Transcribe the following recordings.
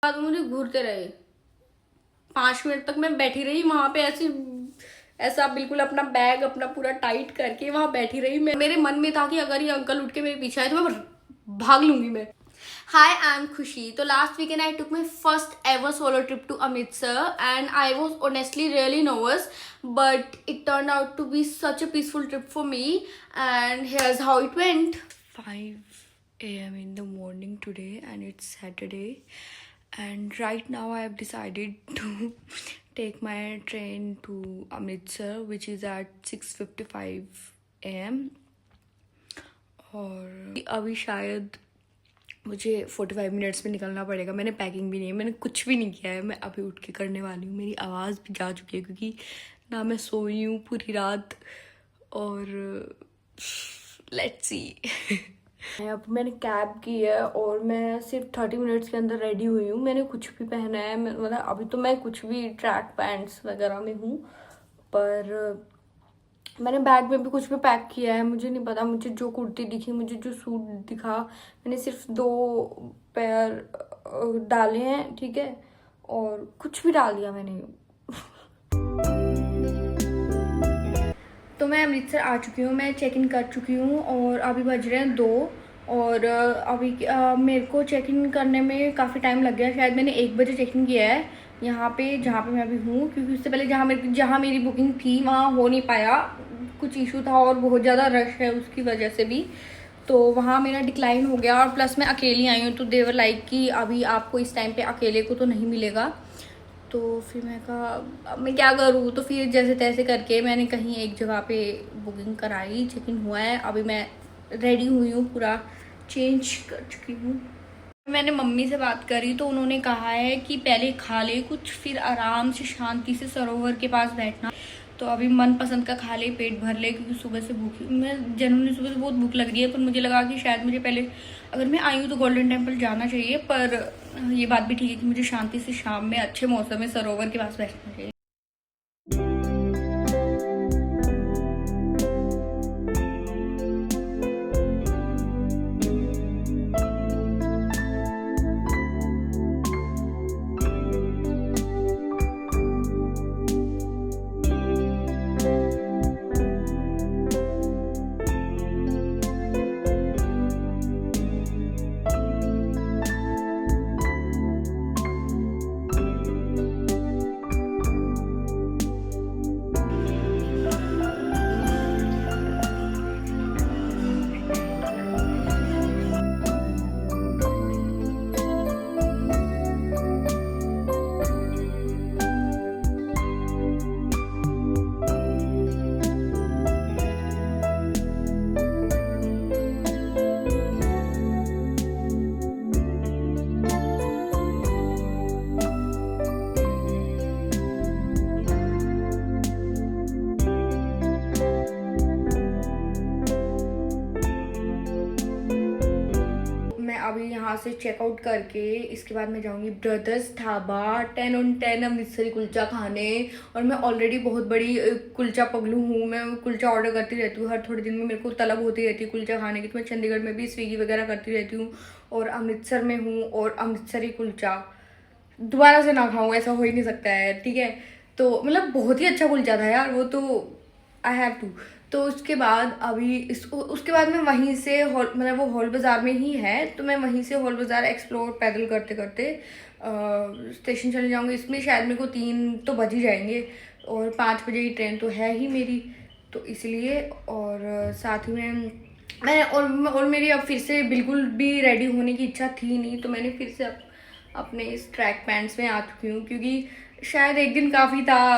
बाद मुझे घूरते रहे। 5 मिनट तक मैं बैठी रही वहां पे, ऐसी ऐसा बिल्कुल अपना बैग अपना पूरा टाइट करके वहां बैठी रही। मैं मेरे मन में था कि अगर ये अंकल उठ के मेरे पीछे आए तो मैं भाग लूंगी मैं। Hi, I'm Khushi. So last weekend I took my first ever solo trip to Amritsar and I was honestly really nervous, but it turned out to be such a peaceful trip for me, and here's how it went. 5 a.m. in the morning today and it's Saturday, and right now I have decided to take my train to Amritsar, which is at 6:55 a.m. और अभी शायद मुझे 45 minutes में निकलना पड़ेगा। मैंने packing भी नहीं है, मैंने कुछ भी नहीं किया है। मैं अभी उठ के करने वाली हूँ। मेरी आवाज़ भी जा चुकी है क्योंकि ना मैं सोई हूँ पूरी रात। और लेट्स सी अब मैंने कैब की है और मैं सिर्फ 30 मिनट्स के अंदर रेडी हुई हूँ। मैंने कुछ भी पहना है, मतलब अभी तो मैं कुछ भी ट्रैक पैंट्स वगैरह में हूँ, पर मैंने बैग में भी कुछ भी पैक किया है। मुझे नहीं पता, मुझे जो कुर्ती दिखी, मुझे जो सूट दिखा, मैंने सिर्फ 2 पेयर डाले हैं, ठीक है, और कुछ भी डाल दिया मैंने। तो मैं अमृतसर आ चुकी हूँ, मैं चेक इन कर चुकी हूँ और अभी बज रहे हैं 2। और अभी मेरे को चेक इन करने में काफ़ी टाइम लग गया। शायद मैंने 1 बजे चेक इन किया है यहाँ पे, जहाँ पे मैं अभी हूँ, क्योंकि उससे पहले जहाँ मेरी बुकिंग थी वहाँ हो नहीं पाया, कुछ इशू था और बहुत ज़्यादा रश है उसकी वजह से भी, तो वहाँ मेरा डिक्लाइन हो गया। और प्लस मैं अकेली आई हूँ, तो देवर लाइक कि अभी आपको इस टाइम पे अकेले को तो नहीं मिलेगा। तो फिर मैं कहा अब मैं क्या करूँ, तो फिर जैसे तैसे करके मैंने कहीं एक जगह पे बुकिंग कराई, चेक इन हुआ है। अभी मैं रेडी हुई हूँ, पूरा चेंज कर चुकी हूँ। मैंने मम्मी से बात करी तो उन्होंने कहा है कि पहले खा ले कुछ, फिर आराम से शांति से सरोवर के पास बैठना। तो अभी मन पसंद का खा ले, पेट भर ले, क्योंकि सुबह से भूखी मैं, जनरली सुबह से बहुत भूख लग रही है। पर मुझे लगा कि शायद मुझे पहले, अगर मैं आई हूँ तो गोल्डन टेम्पल जाना चाहिए, पर ये बात भी ठीक है कि मुझे शांति से शाम में अच्छे मौसम में सरोवर के पास बैठना चाहिए। अभी यहाँ से चेकआउट करके इसके बाद मैं जाऊँगी ब्रदर्स ढाबा 10 on 10 अमृतसरी कुलचा खाने। और मैं ऑलरेडी बहुत बड़ी कुलचा पगलू हूँ, मैं कुलचा ऑर्डर करती रहती हूँ हर थोड़े दिन में, मेरे को तलब होती रहती है कुलचा खाने की। तो मैं चंडीगढ़ में भी स्विगी वगैरह करती रहती हूँ और अमृतसर में हूँ, और अमृतसरी कुलचा दोबारा से ना खाऊँ ऐसा हो ही नहीं सकता है, ठीक है। तो मतलब बहुत ही अच्छा कुलचा था यार वो, तो आई हैव टू। तो उसके बाद अभी उसके बाद मैं वहीं से मतलब वो हॉल बाज़ार में ही है, तो मैं वहीं से हॉल बाज़ार एक्सप्लोर पैदल करते करते स्टेशन चले जाऊँगी। इसमें शायद मेरे को 3 तो बज ही जाएंगे, और 5 बजे की ट्रेन तो है ही मेरी, तो इसलिए। और साथ ही में और मेरी अब फिर से बिल्कुल भी रेडी होने की इच्छा थी नहीं, तो मैंने फिर से अपने इस ट्रैक पैंट्स में आ चुकी हूँ, क्योंकि शायद एक दिन काफ़ी था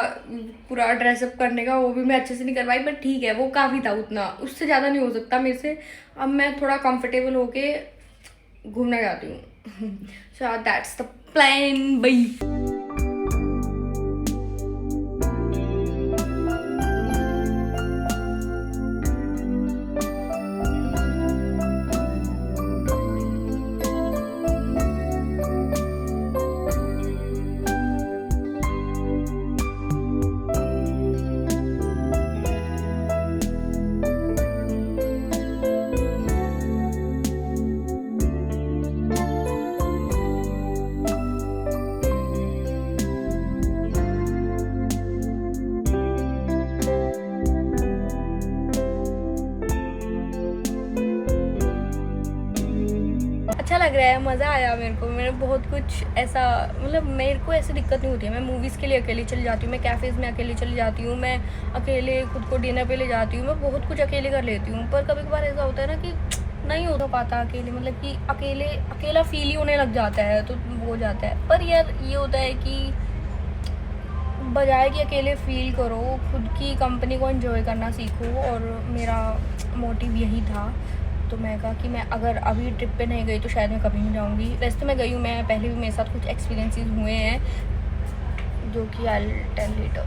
पूरा ड्रेसअप करने का, वो भी मैं अच्छे से नहीं करवाई, पर ठीक है वो काफ़ी था, उतना उससे ज़्यादा नहीं हो सकता मेरे से। अब मैं थोड़ा कंफर्टेबल होके घूमना चाहती हूँ। So that's the plan by. रहा है, मज़ा आया मेरे को। मैंने बहुत कुछ ऐसा, मतलब मेरे को ऐसी दिक्कत नहीं होती है। मैं मूवीज़ के लिए अकेली चली जाती हूँ, मैं कैफ़ेज़ में अकेली चली जाती हूँ, मैं अकेले खुद को डिनर पे ले जाती हूँ, मैं बहुत कुछ अकेले कर लेती हूँ। पर कभी कभार ऐसा होता है ना कि नहीं हो पाता अकेले, मतलब कि अकेला फील ही होने लग जाता है, तो वो हो जाता है। पर यार ये होता है कि बजाय कि अकेले फ़ील करो, खुद की कंपनी को एंजॉय करना सीखो। और मेरा मोटिव यही था। तो मैं कहा कि मैं अगर अभी ट्रिप पे नहीं गई तो शायद मैं कभी नहीं जाऊँगी। वैसे तो मैं गई हूँ, मैं पहले भी मेरे साथ कुछ एक्सपीरियंसेस हुए हैं जो कि आई विल टेल लेटर।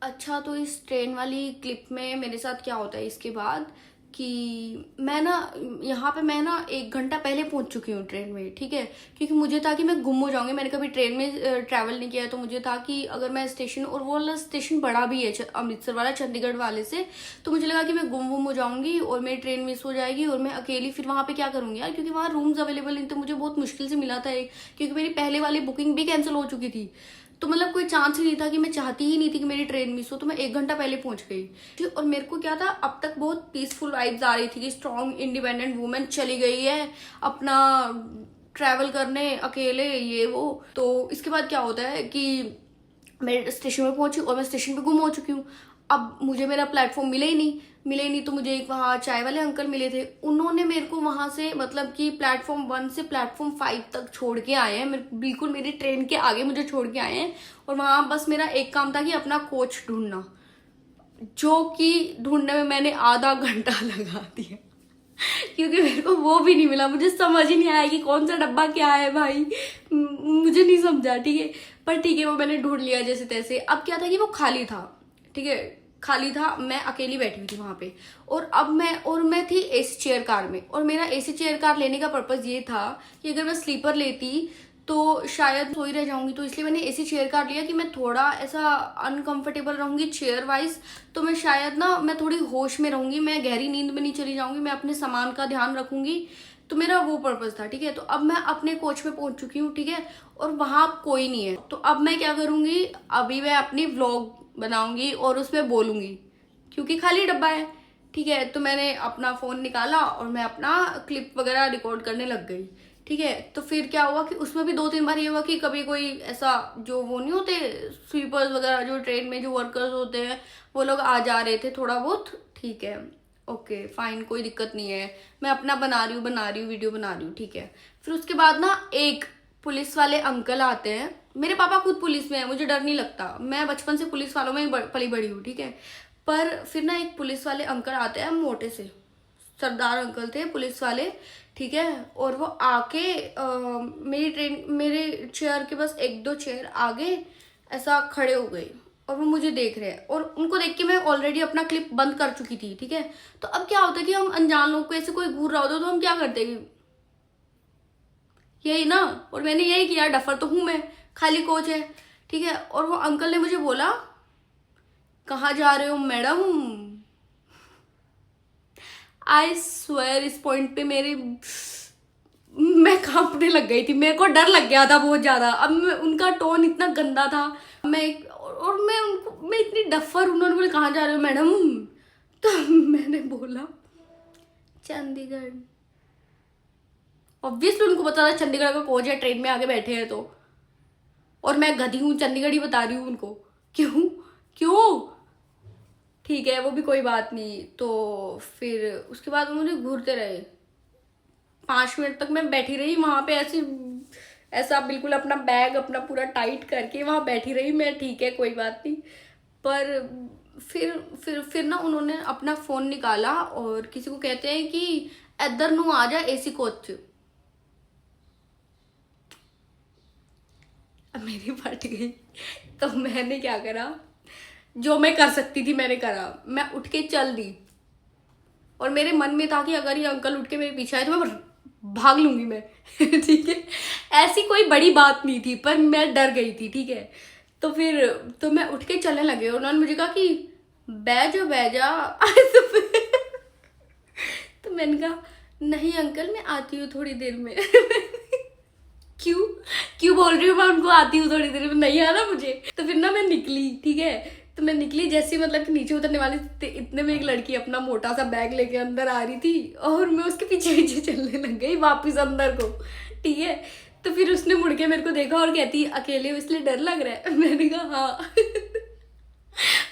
अच्छा, तो इस ट्रेन वाली क्लिप में मेरे साथ क्या होता है इसके बाद कि मैं ना यहाँ पे मैं ना 1 घंटा पहले पहुँच चुकी हूँ ट्रेन में, ठीक है। क्योंकि मुझे था कि मैं गुम हो जाऊँगी, मैंने कभी ट्रेन में ट्रैवल नहीं किया है, तो मुझे था कि अगर मैं स्टेशन, और वो वाला स्टेशन बड़ा भी है अमृतसर वाला, चंडीगढ़ वाले से, तो मुझे लगा कि मैं गुम हो जाऊँगी और मेरी ट्रेन मिस हो जाएगी और मैं अकेली फिर वहाँ पे क्या करूँगी यार, क्योंकि वहाँ रूम्स अवेलेबल नहीं थे। मुझे बहुत मुश्किल से मिला था एक, क्योंकि मेरी पहले वाली बुकिंग भी कैंसिल हो चुकी थी। तो मतलब कोई चांस ही नहीं था, कि मैं चाहती ही नहीं थी कि मेरी ट्रेन मिस हो, तो मैं 1 घंटा पहले पहुंच गई। और मेरे को क्या था, अब तक बहुत पीसफुल वाइब्स आ रही थी कि स्ट्रॉन्ग इंडिपेंडेंट वुमेन चली गई है अपना ट्रैवल करने अकेले, ये वो। तो इसके बाद क्या होता है कि मैं स्टेशन में पहुंची और मैं स्टेशन पे गुम हो चुकी हूँ। अब मुझे मेरा प्लेटफॉर्म मिले ही नहीं। तो मुझे एक वहाँ चाय वाले अंकल मिले थे, उन्होंने मेरे को वहां से, मतलब कि प्लेटफॉर्म 1 से प्लेटफॉर्म 5 तक छोड़ के आए हैं, बिल्कुल मेरी ट्रेन के आगे मुझे छोड़ के आए हैं। और वहां बस मेरा एक काम था कि अपना कोच ढूंढना, जो कि ढूंढने में मैंने आधा घंटा लगा दिया क्योंकि मेरे को वो भी नहीं मिला। मुझे समझ ही नहीं आया कि कौन सा डब्बा क्या है भाई, मुझे नहीं समझा, ठीक है। पर ठीक है, वो मैंने ढूंढ लिया जैसे तैसे। अब क्या था कि वो खाली था, ठीक है, खाली था, मैं अकेली बैठी हुई थी वहां पे। और मैं थी एसी चेयर कार में, और मेरा एसी चेयर कार लेने का पर्पज ये था कि अगर मैं स्लीपर लेती तो शायद सोई रह जाऊंगी, तो इसलिए मैंने एसी चेयर कार लिया कि मैं थोड़ा ऐसा अनकंफर्टेबल रहूंगी चेयर वाइज, तो मैं शायद ना मैं थोड़ी होश में रहूंगी, मैं गहरी नींद में नहीं चली जाऊंगी, मैं अपने सामान का ध्यान रखूंगी। तो मेरा वो पर्पज था, ठीक है। तो अब मैं अपने कोच में पहुंच चुकी हूँ, ठीक है, और वहां कोई नहीं है। तो अब मैं क्या करूंगी, अभी मैं अपनी व्लॉग बनाऊंगी और उसमें बोलूंगी, क्योंकि खाली डब्बा है, ठीक है। तो मैंने अपना फोन निकाला और मैं अपना क्लिप वगैरह रिकॉर्ड करने लग गई, ठीक है। तो फिर क्या हुआ कि उसमें भी 2-3 बार ये हुआ कि कभी कोई ऐसा, जो वो नहीं होते स्वीपर्स वगैरह, जो ट्रेन में जो वर्कर्स होते हैं, वो लोग आ जा रहे थे थोड़ा बहुत, ठीक है, ओके फाइन, कोई दिक्कत नहीं है, मैं अपना बना रही हूँ वीडियो बना रही हूँ, ठीक है। फिर उसके बाद ना एक पुलिस वाले अंकल आते हैं। मेरे पापा खुद पुलिस में है, मुझे डर नहीं लगता, मैं बचपन से पुलिस वालों में ही पली बड़ी हूँ, ठीक है। पर फिर ना एक पुलिस वाले अंकल आते हैं, मोटे से सरदार अंकल थे पुलिस वाले, ठीक है। और वो आके मेरे चेयर के बस 1-2 चेयर आगे ऐसा खड़े हो गए, और वो मुझे देख रहे हैं। और उनको देख के मैं ऑलरेडी अपना क्लिप बंद कर चुकी थी, ठीक है। तो अब क्या होता है कि हम अनजान लोग को ऐसे कोई घूर रहा होता तो हम क्या करते हैं, यही ना। और मैंने यही किया, डफर तो हूं मैं, खाली कोच है, ठीक है। और वो अंकल ने मुझे बोला, कहाँ जा रहे हो मैडम। आई स्वेयर इस पॉइंट पे मैं कांपने लग गई थी, मेरे को डर लग गया था बहुत ज्यादा। अब उनका टोन इतना गंदा था, मैं इतनी डफर, उन्होंने बोले कहाँ जा रहे हो मैडम, तो मैंने बोला चंडीगढ़। ऑब्वियसली उनको पता था चंडीगढ़ का कोच है, ट्रेन में आके बैठे हैं तो, और मैं गधी हूँ, चंडीगढ़ ही बता रही हूँ उनको। क्यों क्यों ठीक है, वो भी कोई बात नहीं। तो फिर उसके बाद वो मुझे घूरते रहे, 5 मिनट तक मैं बैठी रही वहां पे, ऐसा बिल्कुल अपना बैग अपना पूरा टाइट करके वहां बैठी रही मैं, ठीक है कोई बात नहीं। पर फिर ना उन्होंने अपना फोन निकाला और किसी को कहते हैं कि इधर नू आ जा एसी कोच। अब मेरी फट गई, तो मैंने क्या करा, जो मैं कर सकती थी मैंने करा, मैं उठ के चल दी। और मेरे मन में था कि अगर ये अंकल उठ के मेरे पीछे आए तो मैं भाग लूंगी मैं ठीक है, ऐसी कोई बड़ी बात नहीं थी, पर मैं डर गई थी, ठीक है। तो मैं उठ के चलने लगे, और उन्होंने मुझे कहा कि बैठ जा तो मैंने कहा नहीं अंकल, मैं आती हूँ थोड़ी देर में क्यों क्यों बोल रही हूँ मैं उनको आती हूँ थोड़ी देर में, नहीं आना मुझे। तो फिर ना मैं निकली, ठीक है। तो मैं निकली, जैसे मतलब कि नीचे उतरने वाली थी, इतने में एक लड़की अपना मोटा सा बैग लेके अंदर आ रही थी और मैं उसके पीछे पीछे चलने लग गई वापस अंदर को। ठीक है, तो फिर उसने मुड़ के मेरे को देखा और कहती अकेले हो इसलिए डर लग रहा है। मैंने कहा हाँ।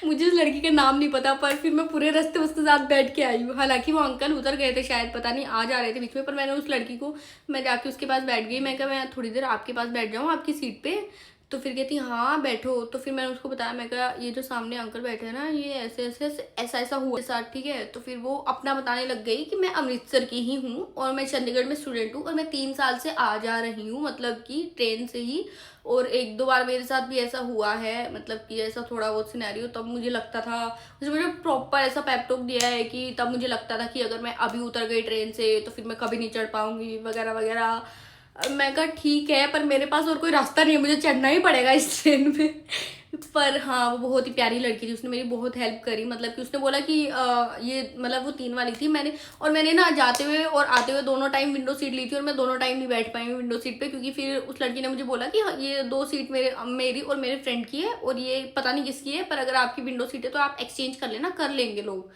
मुझे उस लड़की का नाम नहीं पता, पर फिर मैं पूरे रास्ते उसके साथ बैठ के आई हूँ। हालांकि वो अंकल उतर गए थे शायद, पता नहीं आ जा रहे थे बीच में, पर मैंने उस लड़की को, मैं जाके उसके पास बैठ गई। मैं कहा मैं थोड़ी देर आपके पास बैठ जाऊँ आपकी सीट पे। तो फिर कहती हाँ बैठो। तो फिर मैंने उसको बताया, मैं कहा ये जो सामने अंकल बैठे हैं ना, ये ऐसे ऐसे ऐसा ऐसा हुआ मेरे साथ। ठीक है, तो फिर वो अपना बताने लग गई कि मैं अमृतसर की ही हूँ और मैं चंडीगढ़ में स्टूडेंट हूँ और मैं 3 साल से आ जा रही हूँ, मतलब कि ट्रेन से ही। और 1-2 बार मेरे साथ भी ऐसा हुआ है, मतलब कि ऐसा थोड़ा बहुत सिनेरियो। तब मुझे लगता था, उसने मुझे प्रॉपर ऐसा पेप टॉक दिया है कि तब मुझे लगता था कि अगर मैं अभी उतर गई ट्रेन से तो फिर मैं कभी नहीं चढ़ पाऊंगी वगैरह वगैरह। मैं कहा ठीक है, पर मेरे पास और कोई रास्ता नहीं है, मुझे चढ़ना ही पड़ेगा इस ट्रेन में। पर हाँ, वो बहुत ही प्यारी लड़की थी, उसने मेरी बहुत हेल्प करी। मतलब कि उसने बोला कि ये मतलब वो 3 वाली थी, मैंने ना जाते हुए और आते हुए दोनों टाइम विंडो सीट ली थी और मैं दोनों टाइम नहीं बैठ पाई हूँ विंडो सीट पे, क्योंकि फिर उस लड़की ने मुझे बोला कि हाँ, ये 2 सीट मेरी और मेरे फ्रेंड की है और ये पता नहीं किसकी है, पर अगर आपकी विंडो सीट है तो आप एक्सचेंज कर लेना, कर लेंगे लोग।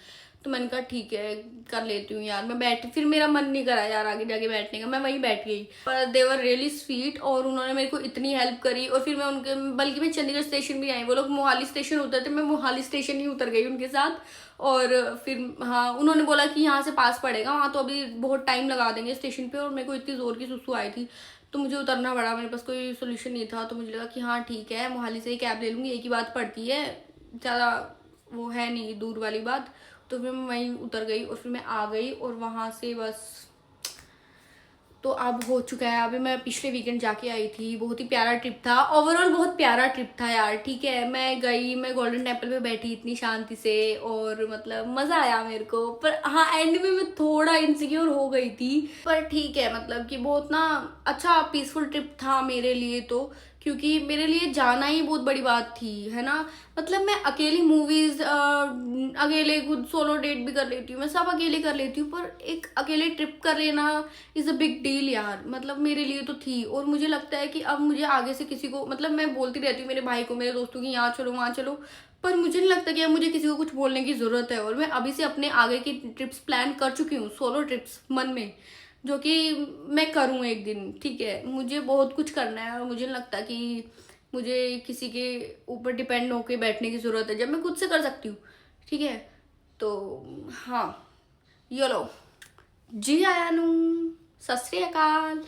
तो मैंने कहा ठीक है कर लेती हूँ यार। मैं बैठ, फिर मेरा मन नहीं करा यार आगे जाके बैठने का, मैं वहीं बैठ गई। पर दे वर रियली स्वीट और उन्होंने मेरे को इतनी हेल्प करी। और फिर मैं उनके, बल्कि मैं चंडीगढ़ स्टेशन भी आई, वो लोग मोहाली स्टेशन उतरते, मैं मोहाली स्टेशन ही उतर गई उनके साथ। और फिर हाँ, उन्होंने बोला कि यहाँ से पास पड़ेगा, वहाँ तो अभी बहुत टाइम लगा देंगे स्टेशन पे। और मेरे को इतनी जोर की सुसु आई थी तो मुझे उतरना पड़ा, मेरे पास कोई सोल्यूशन नहीं था। तो मुझे लगा कि हाँ ठीक है, मोहाली से ही कैब ले लूँगी, एक ही बात पड़ती है, ज़्यादा वो है नहीं दूर वाली बात। तो फिर मैं वहीं उतर गई और फिर मैं आ गई और वहाँ से बस। तो अब हो चुका है, अभी मैं पिछले वीकेंड जाके आई थी, बहुत ही प्यारा ट्रिप था, ओवरऑल बहुत प्यारा ट्रिप था यार। ठीक है, मैं गई, मैं गोल्डन टेम्पल पे बैठी इतनी शांति से और मतलब मज़ा आया मेरे को। पर हाँ, एंड में मैं थोड़ा इनसिक्योर हो गई थी, पर ठीक है, मतलब कि बहुत ना अच्छा पीसफुल ट्रिप था मेरे लिए तो, क्योंकि मेरे लिए जाना ही बहुत बड़ी बात थी, है ना। मतलब मैं अकेली मूवीज, अकेले खुद सोलो डेट भी कर लेती हूँ, मैं सब अकेले कर लेती हूँ, पर एक अकेले ट्रिप कर लेना इज़ अ बिग डील यार, मतलब मेरे लिए तो थी। और मुझे लगता है कि अब मुझे आगे से किसी को, मतलब मैं बोलती रहती हूँ मेरे भाई को, मेरे दोस्तों की यहाँ चलो वहाँ चलो, पर मुझे नहीं लगता कि अब मुझे किसी को कुछ बोलने की ज़रूरत है। और मैं अभी से अपने आगे की ट्रिप्स प्लान कर चुकी हूँ, सोलो ट्रिप्स मन में, जो कि मैं करूँ एक दिन। ठीक है, मुझे बहुत कुछ करना है और मुझे नहीं लगता कि मुझे किसी के ऊपर डिपेंड होके बैठने की ज़रूरत है, जब मैं खुद से कर सकती हूँ। ठीक है, तो हाँ, ये लो जी आया नू, सत श्री अकाल।